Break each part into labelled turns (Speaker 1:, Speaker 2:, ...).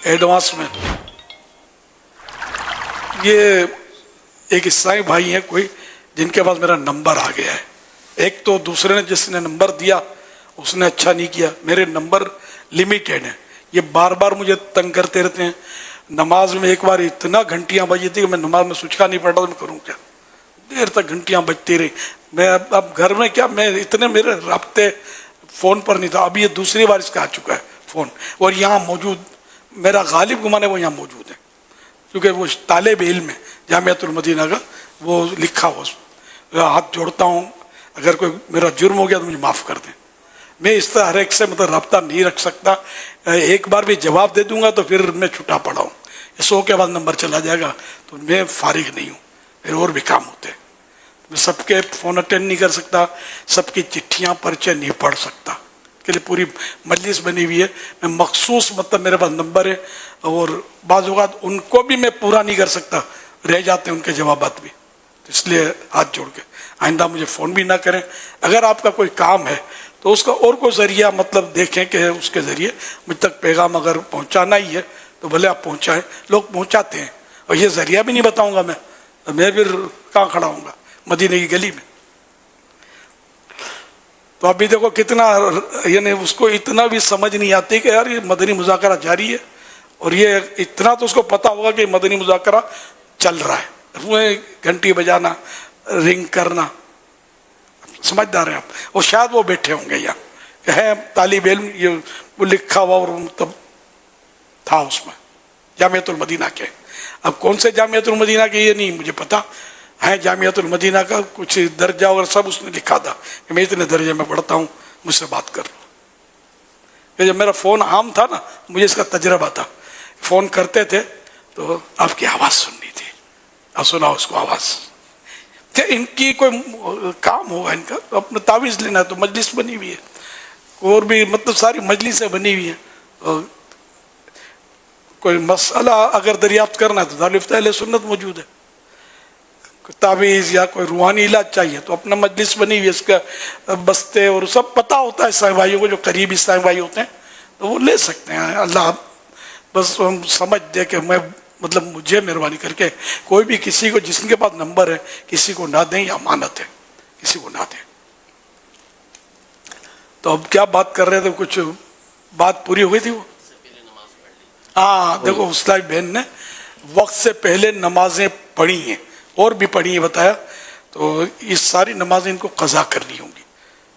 Speaker 1: Advance में। ये एक ईसाई भाई हैं कोई, जिनके पास मेरा नंबर आ गया है। एक तो दूसरे ने जिसने नंबर दिया उसने अच्छा नहीं किया, मेरे नंबर लिमिटेड हैं। ये बार बार मुझे तंग करते रहते हैं। नमाज में एक बार इतना घंटियां बजी थी कि मैं नमाज में सुचका नहीं पड़ा, तो मैं करूँ क्या, देर तक घंटियां बजती रही। मैं अब घर में क्या, मैं इतने मेरे राब्ते फ़ोन पर नहीं था। अभी ये दूसरी बार इसका आ चुका है फ़ोन, और यहाँ मौजूद मेरा गालिब गुमान है वो यहाँ मौजूद है, क्योंकि वो तालिब इल्म है जामियातुल मदीना का, वो लिखा हो उसमें। हाथ जोड़ता हूँ, अगर कोई मेरा जुर्म हो गया तो मुझे माफ़ कर दें। मैं इस तरह हर एक से मतलब रब्ता नहीं रख सकता। एक बार भी जवाब दे दूंगा तो फिर मैं छुटा पड़ा हूँ, 100 के बाद नंबर चला जाएगा, तो मैं फारिग नहीं हूँ, फिर और भी काम होते हैं। मैं सबके फ़ोन अटेंड नहीं कर सकता, सबकी चिट्ठियाँ पर्चे नहीं पढ़ सकता, के लिए पूरी मजलिस बनी हुई है। मैं मखसूस मतलब मेरे पास नंबर है, और बाज़ औक़ात उनको भी मैं पूरा नहीं कर सकता, रह जाते हैं उनके जवाबात भी। तो इसलिए हाथ जोड़ के आइंदा मुझे फ़ोन भी ना करें। अगर आपका कोई काम है तो उसका और कोई ज़रिया मतलब देखें कि उसके ज़रिए मुझ तक पैगाम अगर पहुंचाना ही है तो भले आप पहुंचाएं। लोग पहुंचाते हैं, और ये ज़रिया भी नहीं बताऊंगा मैं, तो मैं फिर कहाँ खड़ा हूँगा मदीने की गली में। तो अभी देखो कितना, यानी उसको इतना भी समझ नहीं आती कि यार ये मदनी मुज़ाकरा जारी है, और ये इतना तो उसको पता होगा कि मदनी मुज़ाकरा चल रहा है। उसमें घंटी बजाना, रिंग करना, समझदार हैं आप। और शायद वो बैठे होंगे यहाँ कि है तालिब इल्म, ये वो लिखा हुआ और मतलब था उसमें जामियातुल मदीना के। अब कौन से जामियातुल मदीना के ये नहीं मुझे पता है, जामियातुल मदीना का कुछ दर्जा और सब उसने लिखा था कि मैं इतने दर्जे में पढ़ता हूँ, मुझसे बात कर लो। जब मेरा फ़ोन आम था ना, मुझे इसका तजर्बा था। फ़ोन करते थे तो आपकी आवाज़ सुननी थी, अब सुनाओ उसको आवाज़। क्या इनकी कोई काम होगा इनका, तो अपना तावीज़ लेना है, तो मजलिस बनी हुई है, और भी मतलब सारी मजलिसें बनी हुई हैं। और कोई मसला अगर दरियाफ्त करना है तो दारुल इफ्ता अहले सुन्नत मौजूद है। तावीज़ या कोई रूहानी इलाज चाहिए तो अपना मजलिस बनी हुई है, इसका बस्ते और सब पता होता है ईसाई भाइयों को, जो करीबी ईसाई भाई होते हैं तो वो ले सकते हैं। अल्लाह बस हम समझ दे कि मैं मतलब मुझे मेहरबानी करके कोई भी किसी को जिसके पास नंबर है किसी को ना दें, या अमानत है किसी को ना दें। तो अब क्या बात कर रहे थे, कुछ बात पूरी हुई थी वो। हाँ देखो, उस्ताद बहन ने वक्त से पहले नमाजें पढ़ी हैं और भी पढ़ी है बताया, तो ये सारी नमाजें इनको कज़ा करनी होंगी।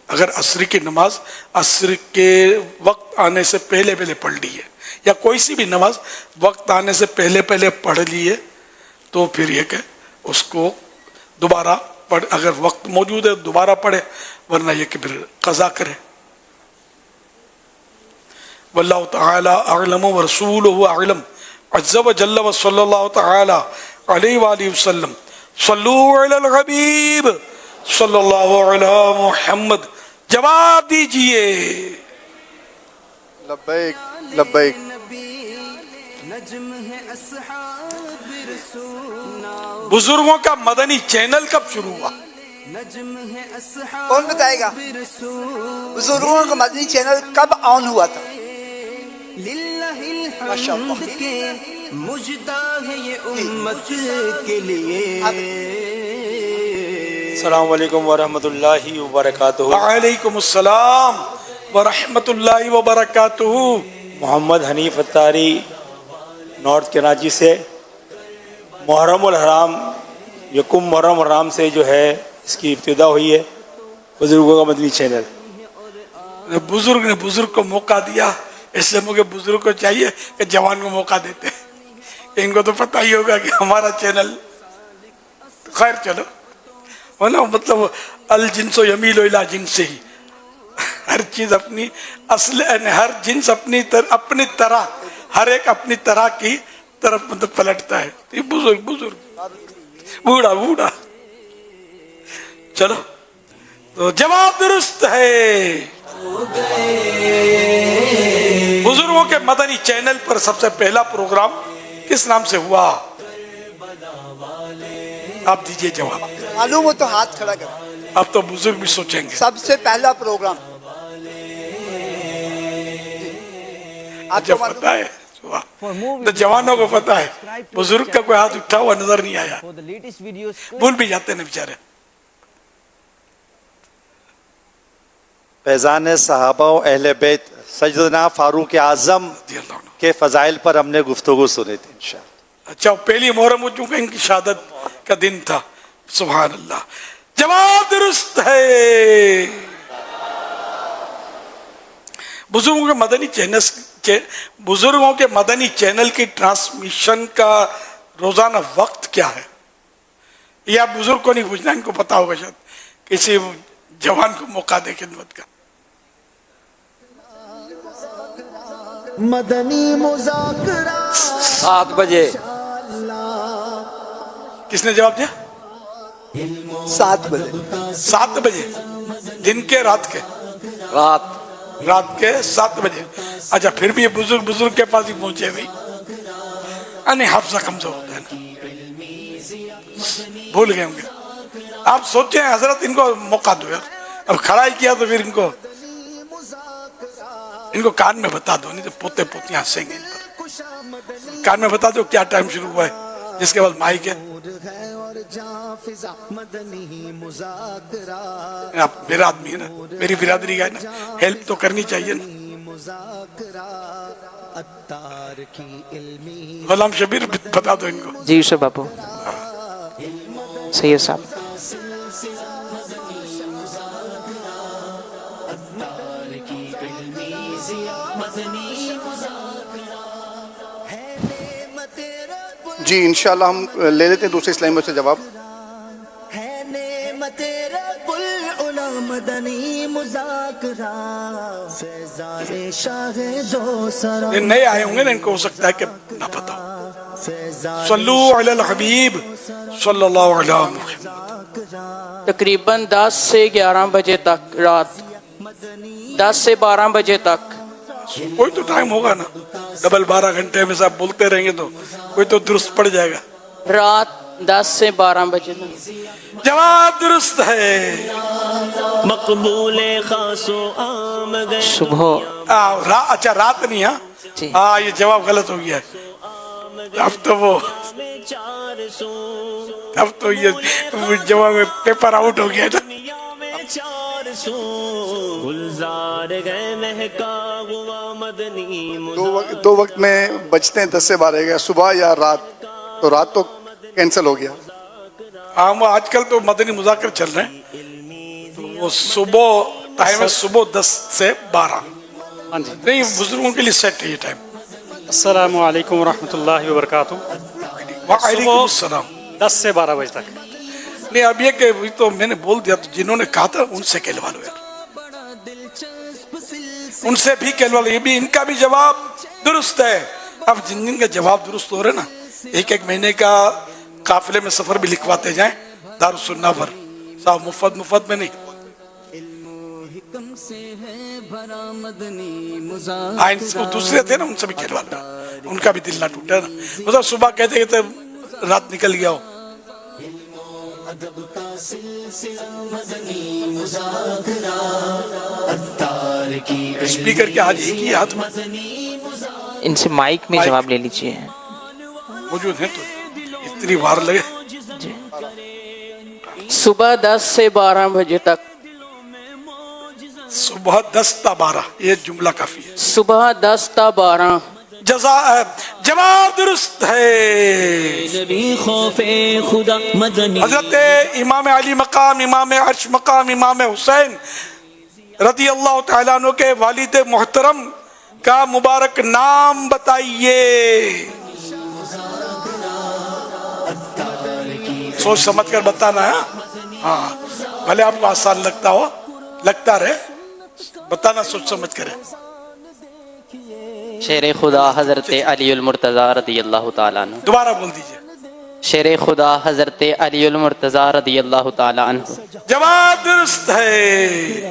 Speaker 1: अगर असर की नमाज असर के वक्त आने से पहले पहले पढ़ ली है, या कोई सी भी नमाज वक्त आने से पहले पहले पढ़ ली है, तो फिर ये कि उसको दोबारा पढ़, अगर वक्त मौजूद है दोबारा पढ़े, वरना ये कि फिर कज़ा करे। वल्लाहु तआला अअलम व रसूलुहु अअलम अज़्ज़ा व जल्ल व सल्लल्लाहु तआला अलैहि व आलिहि वसल्लम सल्लू अलल हबीब सल्लल्लाहु अलैहि मुहम्मद। जवाब दीजिए।
Speaker 2: लब्बैक लब्बैक।
Speaker 1: बुजुर्गों का मदनी चैनल कब शुरू हुआ?
Speaker 2: कौन बताएगा? बुजुर्गों का मदनी चैनल कब ऑन हुआ था? माशाअल्लाह।
Speaker 3: मुजदा है ये उम्मत के लिए।
Speaker 4: अस्सलाम वालेकुम वरहमतुल्लाहि वबरकातुहू।
Speaker 1: वालेकुम अस्सलाम वरहमतुल्लाहि वबरकातुहू।
Speaker 4: मोहम्मद हनीफ अत्तारी, नॉर्थ कराची से। मुहर्रम उल हराम, यकुम मुहर्रम उल हराम से जो है इसकी इब्तिदा हुई है बुजुर्गों का मदनी चैनल।
Speaker 1: बुजुर्ग ने बुजुर्ग को मौका दिया, इसलिए मुझे बुजुर्ग को चाहिए कि जवान को मौका देते। इनको तो पता ही होगा कि हमारा चैनल, खैर चलो हो ना, मतलब अल जिन्सो यमीलो इला जिन्से ही, हर चीज अपनी असल, हर जिन्स अपनी तरह, हर एक अपनी तरह की तरफ मतलब पलटता है। तो ये बुजुर्ग बूढ़ा बूढ़ा। चलो, तो जवाब दुरुस्त है। बुजुर्गों के मदनी चैनल पर सबसे पहला प्रोग्राम किस नाम से हुआ? आप दीजिए जवाब।
Speaker 2: मालूम हो तो हाथ खड़ा करो।
Speaker 1: अब तो बुजुर्ग भी सोचेंगे।
Speaker 2: सबसे पहला प्रोग्राम
Speaker 1: आपको पता है?
Speaker 3: For more
Speaker 1: تو جوانوں کو پتا ہے, بزرگ کا کوئی ہاتھ اٹھا ہوا نظر نہیں آیا,
Speaker 3: for the latest videos,
Speaker 1: بھول بھی جاتے ہیں بیچارے.
Speaker 5: فیضان صحابہ و اہل بیت سیدنا فاروق اعظم
Speaker 1: رضی اللہ عنہ.
Speaker 5: کے فضائل پر ہم نے گفتگو سنی تھی انشاءاللہ.
Speaker 1: اچھا, پہلی محرم ہو چونکہ ان کی شہادت کا دن تھا. سبحان اللہ. جواب درست ہے. بزرگوں کے مدنی چینل کی ٹرانسمیشن کا روزانہ وقت کیا ہے؟ یہ آپ بزرگ کو نہیں پوچھنا, ان کو پتا ہوگا شاید, کسی جوان کو موقع دے خدمت کا.
Speaker 3: مدنی مذاکرات
Speaker 6: 7 بجے.
Speaker 1: کس نے جواب دیا؟
Speaker 2: 7 بجے.
Speaker 1: 7 بجے دن کے رات کے؟ رات کے 7 بجے. اچھا, پھر بھی یہ بزرگ کے پاس ہی پہنچے ہوئی, یعنی حافظہ کمزور ہوتا ہے نا, بھول گئے ہوں گے. آپ سوچیں حضرت ان کو موقع دو یار, اب کھڑا ہی کیا تو پھر ان کو کان میں بتا دو, نہیں تو پوتے پوتیاں ہنسیں گے ان پر. کان میں بتا دو کیا ٹائم شروع ہوا ہے, جس کے بعد مائک ہے. آپ میرا آدمی ہے نا, میری برادری کا ہے نا, ہیلپ تو کرنی چاہیے نا. غلام شبیر بتا دو ان کو.
Speaker 7: جی یوسف باپو. سید صاحب.
Speaker 8: جی انشاءاللہ ہم لے لیتے ہیں دوسرے اسلامی سے جواب.
Speaker 1: نئے آئے ہوں گے نا, ان کو ہو سکتا ہے کہ نہ پتا ہو. صلو علی الحبیب صلی اللہ علیہ وسلم.
Speaker 7: تقریباً 10 سے 11 بجے تک, رات 10 سے 12 بجے تک.
Speaker 1: کوئی تو ٹائم ہوگا نا, ڈبل 12 گھنٹے میں صاحب بولتے رہیں گے تو کوئی تو درست پڑ جائے گا.
Speaker 7: رات 10 سے 12 بجے تک.
Speaker 1: جواب درست ہے.
Speaker 3: مقبول خاص و عام گئے.
Speaker 7: صبح.
Speaker 1: اچھا رات نہیں,
Speaker 7: جی.
Speaker 1: ہاں یہ جواب غلط ہو گیا ہے. اب تو یہ جواب پیپر آؤٹ ہو گیا نا.
Speaker 3: گلزار گئے مہکا ہوا مدنی.
Speaker 8: دو وقت میں بچتے ہیں 10 سے 12 کا, صبح یا رات, تو رات تو کینسل ہو گیا.
Speaker 1: ہاں آج کل تو مدنی مذاکر چل رہے ہیں, تو وہ صبح ٹائم ہے, صبح 10 سے 12. نہیں, بزرگوں کے لیے سیٹ ہے یہ ٹائم.
Speaker 9: السلام علیکم ورحمۃ اللہ وبرکاتہ.
Speaker 1: وعلیکم السلام.
Speaker 9: 10 سے 12 بجے تک.
Speaker 1: نہیں, اب یہ کہ تو میں نے بول دیا, تو جنہوں نے کہا تھا ان سے کہلوا لو یار, ان سے بھی کہلوا لو. یہ بھی ان کا بھی جواب درست ہے. اب جن کا جواب درست ہو رہا ہے نا, ایک مہینے کا قافلے میں سفر بھی لکھواتے جائیں دارالسنہ پر, صاحب مفت میں نہیں. وہ دوسرے تھے نا, ان سے بھی کھیلوا لو, ان کا بھی دل نہ ٹوٹا نا. مطلب صبح کہتے کہتے رات نکل گیا ہو. اسپیکر کے آج ایک ہی ہاتھ میں
Speaker 7: ان سے مائک میں جواب لے لیجئے.
Speaker 1: موجود ہیں تو اتنی بار لگے.
Speaker 7: صبح 10 سے 12 بجے تک.
Speaker 1: صبح 10 تا 12, یہ جملہ کافی ہے.
Speaker 7: صبح 10 تا 12.
Speaker 1: جواب درست ہے.
Speaker 3: خوف خدا مدنی.
Speaker 1: حضرت امام علی مقام, امام عرش مقام, امام حسین رضی اللہ تعالیٰ عنہ کے والد محترم کا مبارک نام بتائیے. سوچ سمجھ کر بتانا ہے. ہاں, بھلے آپ کو آسان لگتا رہے, بتانا سوچ سمجھ کرے.
Speaker 7: شیر خدا حضرت علی المرتضی رضی اللہ تعالیٰ عنہ.
Speaker 1: دوبارہ بول دیجئے.
Speaker 7: شیر خدا حضرت علی المرتضی رضی اللہ تعالیٰ عنہ.
Speaker 1: جواب درست ہے.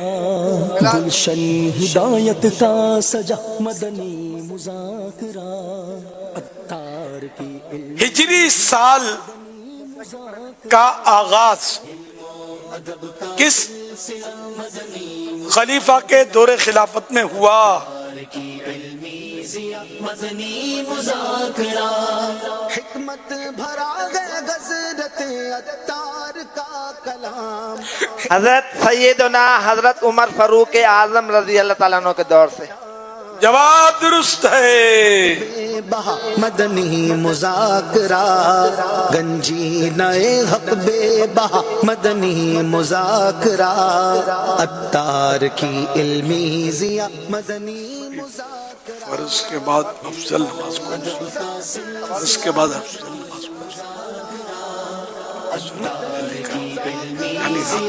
Speaker 3: گلشن ہدایت کا سجا مدنی مذاکرہ. عطار کی
Speaker 1: ہجری سال کا آغاز کس خلیفہ کے دور خلافت میں ہوا؟
Speaker 3: حکمت بھرا ہے غزرت عطار کا کلام
Speaker 6: حضرت سیدنا حضرت عمر فاروق اعظم رضی اللہ تعالیٰ عنہ کے دور سے
Speaker 1: جواب درست ہے.
Speaker 3: بے بہا مدنی مذاکرہ گنجی نئے حق بے بہا مدنی مذاکرہ عطار کی علمی ضیاء مدنی مذاکرہ.
Speaker 1: فرض کے بعد افضل نماز کون سی؟ فرض کے بعد افضل نماز کون سی؟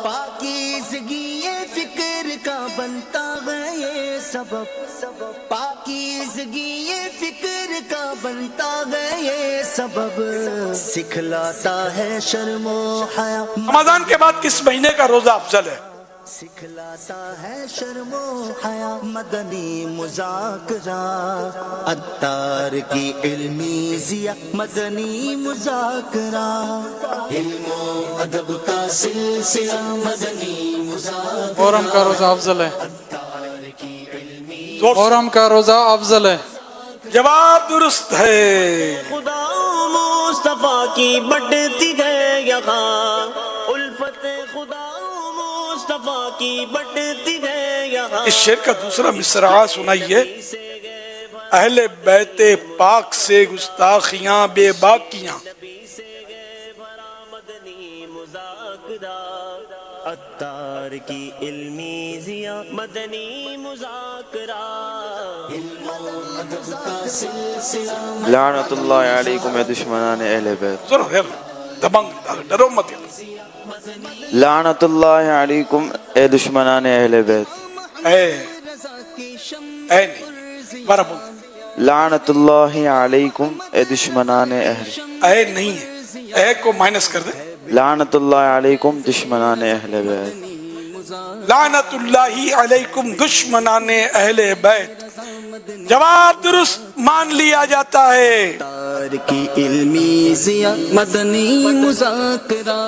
Speaker 3: پاکیزگی فکر کا بنتا ہے یہ سبب پاکیزگی فکر کا بنتا ہے یہ سبب سکھلاتا ہے شرم و حیا
Speaker 1: رمضان کے بعد کس مہینے کا روزہ افضل ہے؟
Speaker 3: سکھلاتا ہے شرم و حیا مدنی مذاکرہ عطار کی علمی ضیاء مدنی مذاکرہ علم و ادب کا سلسلہ مدنی مذاکرہ
Speaker 7: محرم کا روزہ افضل ہے. محرم کا روزہ افضل ہے.
Speaker 1: جواب درست ہے.
Speaker 3: خدا مصطفیٰ کی بڑھتی ہے یہاں الفت خدا مصطفیٰ کی بڑھتی ہے یہاں.
Speaker 1: اس شعر کا دوسرا مصرعہ سنائیے. اہل بیت پاک سے گستاخیاں بے باکیاں
Speaker 3: مدنی مذاکرہ عطار کی علمی ضیاء مدنی مذاکرہ
Speaker 5: لعنت اللہ علیکم اے دشمنان اہل بیت.
Speaker 1: ذرا دبنگ ڈرو مت.
Speaker 5: لعنت اللہ علیکم اے دشمنان اہل بیت.
Speaker 1: اے نہیں بارہ بول.
Speaker 5: لعنت اللہ علیکم اے دشمنان اہل.
Speaker 1: اے نہیں ہے, اے کو مائنس کر دیں.
Speaker 5: لعنت اللہ علیکم دشمنان اہل بیت.
Speaker 1: لعنت اللہ علیکم دشمنان اہل بیت. جواب درست مان لیا جاتا ہے.
Speaker 3: عطار کی علمی ضیاء مدنی مذاکرہ